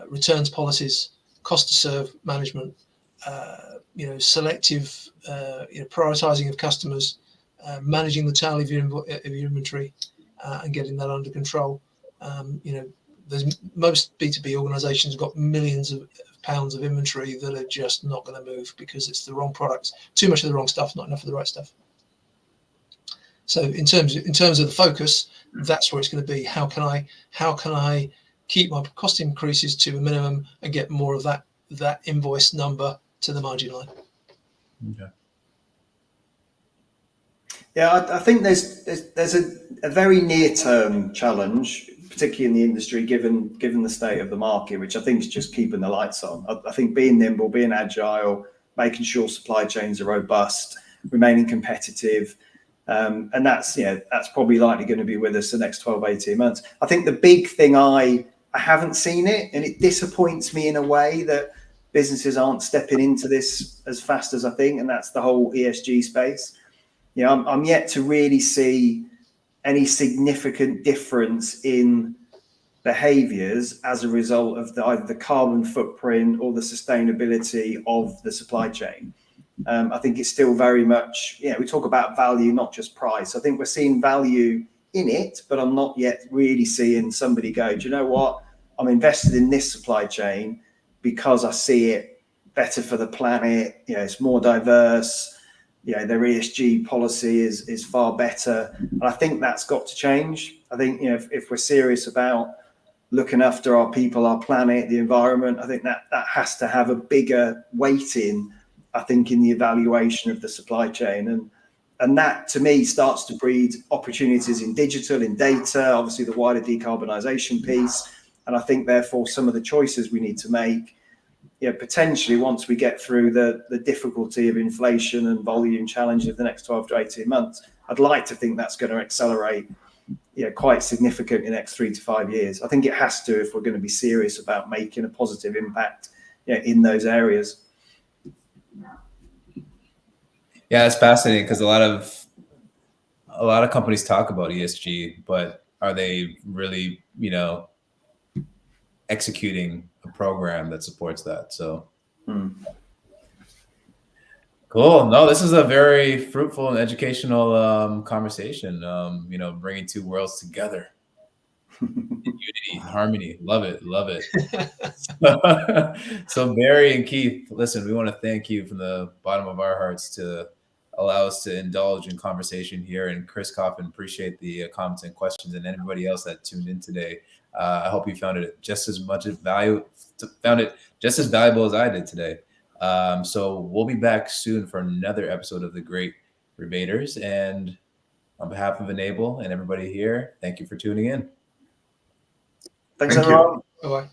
returns policies, cost to serve management, selective, prioritizing of customers, managing the tally of your inventory, and getting that under control. There's most B2B organizations have got millions of pounds of inventory that are just not going to move because it's the wrong products, too much of the wrong stuff, not enough of the right stuff. So in terms of the focus, that's where it's going to be. How can I keep my cost increases to a minimum and get more of that invoice number to the margin line? Okay. Yeah, I think there's a very near-term challenge, particularly in the industry, given the state of the market, which I think is just keeping the lights on. I think being nimble, being agile, making sure supply chains are robust, remaining competitive, and that's probably likely going to be with us the next 12, 18 months. I think the big thing I haven't seen it, and it disappoints me in a way that businesses aren't stepping into this as fast as I think, and that's the whole ESG space. I'm yet to really see any significant difference in behaviors as a result of either the carbon footprint or the sustainability of the supply chain. I think it's still very much, we talk about value, not just price. I think we're seeing value in it, but I'm not yet really seeing somebody go, do you know what? I'm invested in this supply chain because I see it better for the planet. It's more diverse. Their ESG policy is far better. And I think that's got to change. I think, if we're serious about looking after our people, our planet, the environment, I think that has to have a bigger weighting, I think, in the evaluation of the supply chain. And that, to me, starts to breed opportunities in digital, in data, obviously the wider decarbonisation piece. And I think, therefore, some of the choices we need to make, potentially once we get through the difficulty of inflation and volume challenges of the next 12 to 18 months, I'd like to think that's going to accelerate quite significantly in the next 3 to 5 years. I think it has to if we're going to be serious about making a positive impact in those areas. Yeah, it's fascinating because a lot of companies talk about ESG, but are they really, executing a program that supports that? So, Cool. No, this is a very fruitful and educational conversation. Bringing two worlds together in unity, harmony. Love it. Love it. So Barry and Keith, listen, we want to thank you from the bottom of our hearts to allow us to indulge in conversation here. And Chris Coffin, appreciate the comments and questions, and anybody else that tuned in today. I hope you found it just as valuable as I did today. So we'll be back soon for another episode of the Great Rebaters. And on behalf of Enable and everybody here, thank you for tuning in. Thanks, Thank you. everyone. Bye-bye.